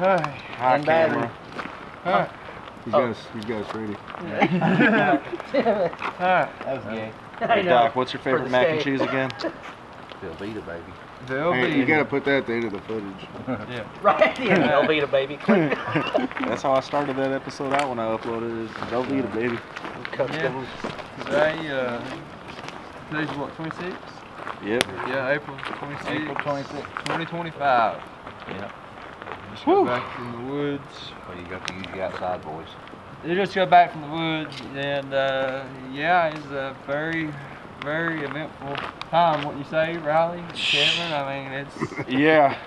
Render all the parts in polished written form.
Hi, camera. He's got us ready. That was gay. Hey, Doc, what's your favorite mac and cheese again? Velveeta, baby. Hey, you gotta put that at the end of the footage. Yeah. Right? Yeah, Velveeta, baby. That's how I started that episode out when I uploaded it. Velveeta, baby. Today's what, 26? Yep. Yeah, April 26. April 26. 2025. Yeah. Just got back from the woods. Well, you got to use your outside voice. You just got back from the woods, and yeah, it's a very, very eventful time. What you say, Riley, Kevin? I mean, it's Yeah.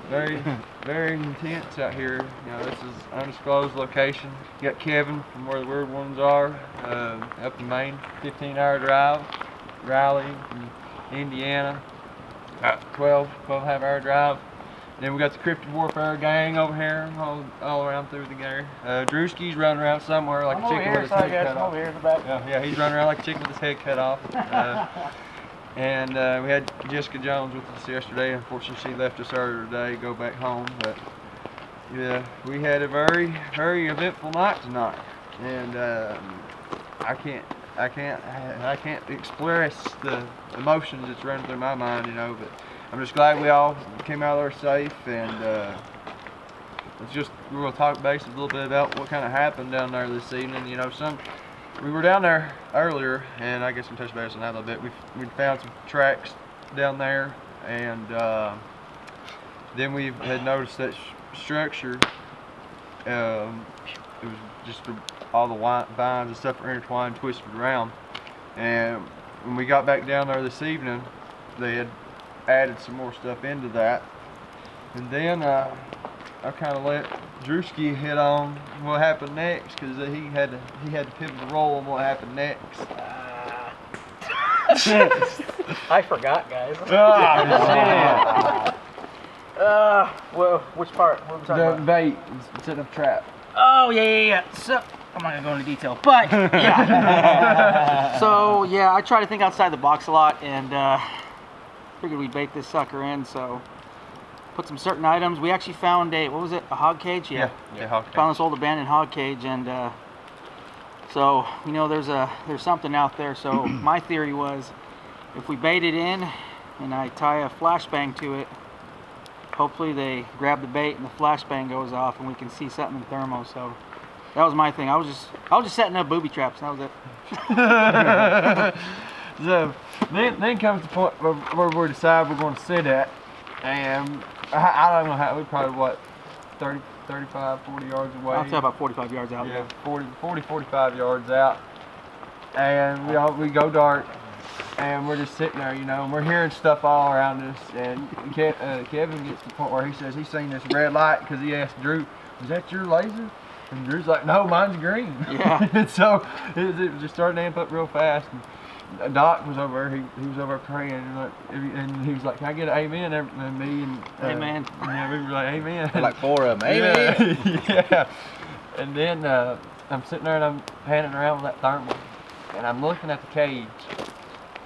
very, very intense out here. You know, this is undisclosed location. You got Kevin from where the weird ones are, up in Maine, 15-hour drive. Riley from Indiana, 12.5-hour drive. Then we got the Cryptid Warfare gang over here, all around through the gang. Drewski's running around somewhere like a chicken with his head cut off. Over here in the back. Yeah, he's running around like a chicken with his head cut off. And we had Jessica Jones with us yesterday. Unfortunately, she left us earlier today to go back home. But yeah, we had a very, very eventful night tonight, and I can't express the emotions that's running through my mind, you know. But I'm just glad we all came out of there safe, and we're gonna talk basically a little bit about what kind of happened down there this evening. You know, we were down there earlier, and I guess I'm touch base on that a little bit. We found some tracks down there, and then we had noticed that structure. It was just all the vines and stuff were intertwined, twisted around. And when we got back down there this evening, they had added some more stuff into that. And then I kind of let Drewski hit on what happened next, because he had to pivot the role on what happened next. I forgot, guys. Well, which part? What were we talking about? Bait, set up trap. Oh, yeah. So, I'm not going to go into detail, but, yeah. So, yeah, I try to think outside the box a lot, and figured we'd bake this sucker in, so put some certain items. We actually found a hog cage? Yeah, hog cage. Found this old abandoned hog cage, and so we know there's something out there. So my theory was, if we bait it in and I tie a flashbang to it, hopefully they grab the bait and the flashbang goes off and we can see something in thermo. So that was my thing. I was just setting up booby traps. That was it. So then comes the point where we decide we're going to sit at, and I don't know how, we're probably 30, 35, 40 yards away. I'll say about 45 yards out. Yeah, 40, 45 yards out, and we go dark, and we're just sitting there, you know, and we're hearing stuff all around us. And Kevin gets to the point where he says he's seen this red light, because he asked Drew, "Was that your laser?" And Drew's like, "No, mine's green." Yeah. And so it was just starting to amp up real fast. And Doc was over there. He was over praying, and he was like, "Can I get an amen?" And me and Amen. Yeah, we were like, "Amen." Like four of them. Amen. Yeah. And then I'm sitting there and I'm panning around with that thermal, and I'm looking at the cage.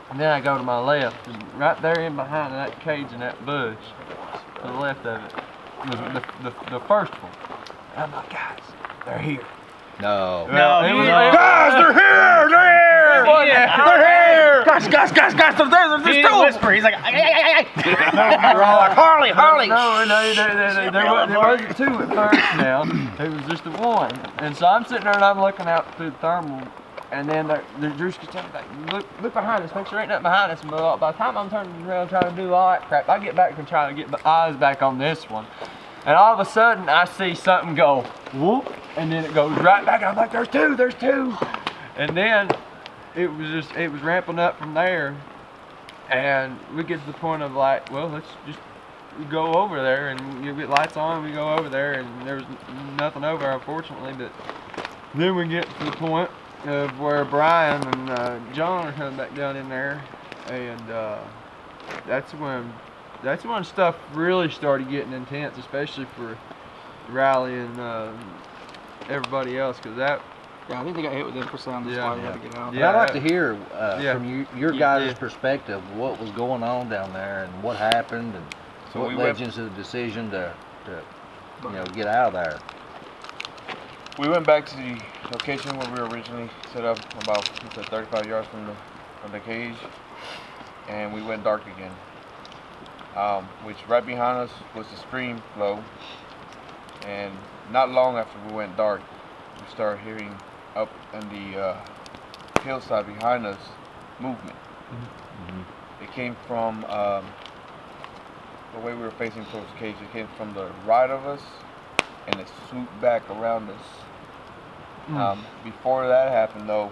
And then I go to my left, and right there in behind that cage in that bush, to the left of it, was the first one. And I'm like, "Guys, they're here." No. Guys, they're here! They're here! They're here! Guys, there's two. Whisper. He's like, hey. We're all like, Harley. No, there wasn't two at first now. It was just the one. And so I'm sitting there and I'm looking out through the thermal, and then the Drewski's telling me, look behind us, make sure ain't nothing behind us. And by the time I'm turning around trying to do all that crap, I get back and try to get my eyes back on this one. And all of a sudden, I see something go whoop, and then it goes right back. I'm like, there's two. And then it was ramping up from there, and we get to the point of like, well, let's just go over there, and you get lights on. We go over there, and there's nothing over there, unfortunately. But then we get to the point of where Brian and John are coming back down in there, and that's when stuff really started getting intense, especially for Riley and everybody else, because that. Yeah, I think they got hit with infrasound. That's why they had to get out. Yeah, I'd like to hear from your guys' perspective what was going on down there and what happened, and so what led you to the decision to get out of there? We went back to the location where we were originally set up, about 35 yards from the cage, and we went dark again. Which right behind us was the stream flow, and not long after we went dark, we started hearing up in the hillside behind us movement. Mm-hmm. It came from the way we were facing towards the cage. It came from the right of us, and it swooped back around us. Before that happened, though,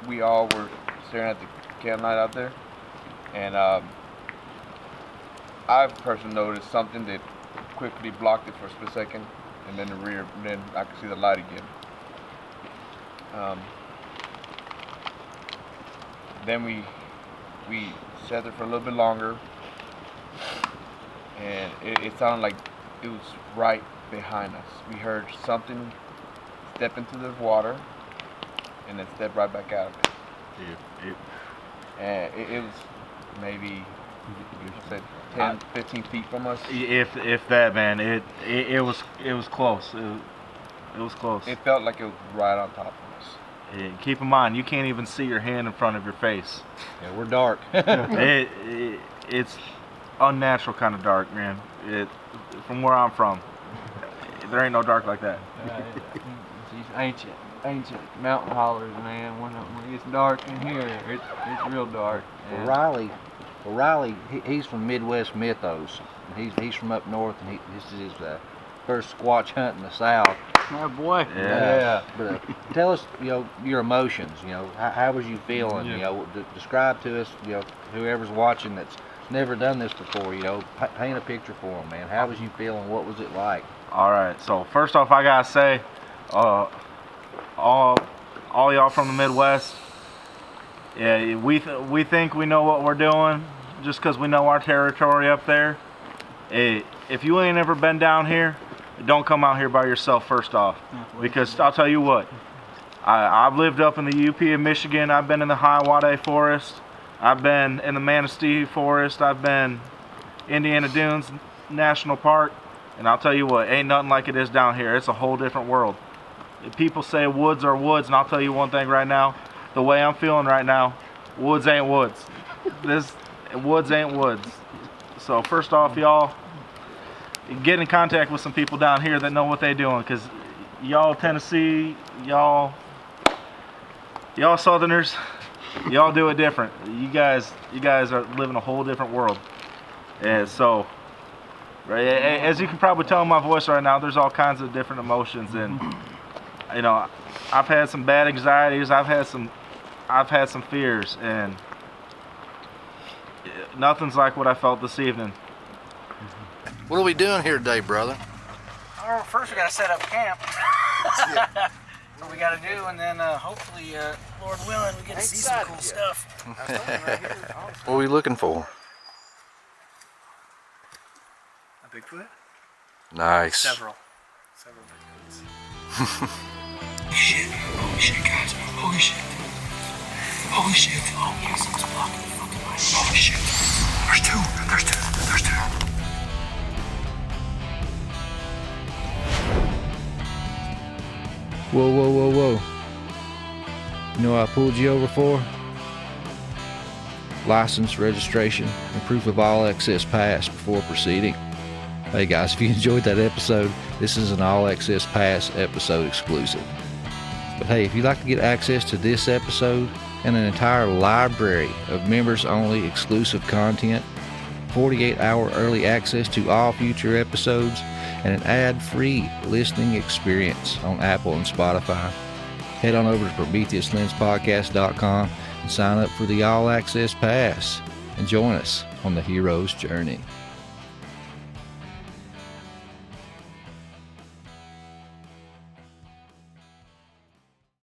we all were staring at the campsite out there, and I personally noticed something that quickly blocked it for a split second, and then then I could see the light again. Then we sat there for a little bit longer, and it sounded like it was right behind us. We heard something step into the water, and then step right back out of it. And it was maybe, you said 10, 15 feet from us. If that, man, it was close. It was close. It felt like it was right on top of us. Yeah, keep in mind, you can't even see your hand in front of your face. Yeah, we're dark. It's unnatural kind of dark, man. From where I'm from, there ain't no dark like that. These ancient mountain hollers, man. When it gets dark in here, it's real dark. Well, Riley, he's from Midwest Mythos. He's from up north, and this is his first Squatch hunt in the South. Oh boy. Yeah. But tell us, your emotions. How was you feeling? Describe to us, whoever's watching that's never done this before. Paint a picture for them, man. How was you feeling? What was it like? All right. So first off, I gotta say, all y'all from the Midwest, yeah, we think we know what we're doing just because we know our territory up there. If you ain't ever been down here, don't come out here by yourself first off, because I'll tell you what, I've lived up in the UP of Michigan. I've been in the Hiawatha Forest. I've been in the Manistee Forest. I've been Indiana Dunes National Park, and I'll tell you what, ain't nothing like it is down here. It's a whole different world. People say woods are woods, and I'll tell you one thing right now, the way I'm feeling right now, woods ain't woods. Woods ain't woods. So first off, y'all, get in contact with some people down here that know what they're doing, because y'all Tennessee, y'all Southerners, y'all do it different. You guys are living a whole different world. And so, right, as you can probably tell in my voice right now, there's all kinds of different emotions, and I've had some bad anxieties, I've had some fears, and nothing's like what I felt this evening. What are we doing here today, brother? Oh, first we gotta set up camp. What we gotta do, and then hopefully, Lord willing, we get to see some cool stuff. What are we looking for? A Bigfoot? Nice. Several Bigfoots. Holy shit, guys. Holy shit. Oh, yeah, someone's blocking the fucking light. Holy shit. There's two. Whoa. You know what I pulled you over for? License, registration, and proof of all access pass before proceeding. Hey guys, if you enjoyed that episode, this is an all access pass episode exclusive. But hey, if you'd like to get access to this episode and an entire library of members only exclusive content, 48-hour early access to all future episodes, and an ad-free listening experience on Apple and Spotify, head on over to PrometheusLensPodcast.com and sign up for the All Access Pass and join us on the hero's journey.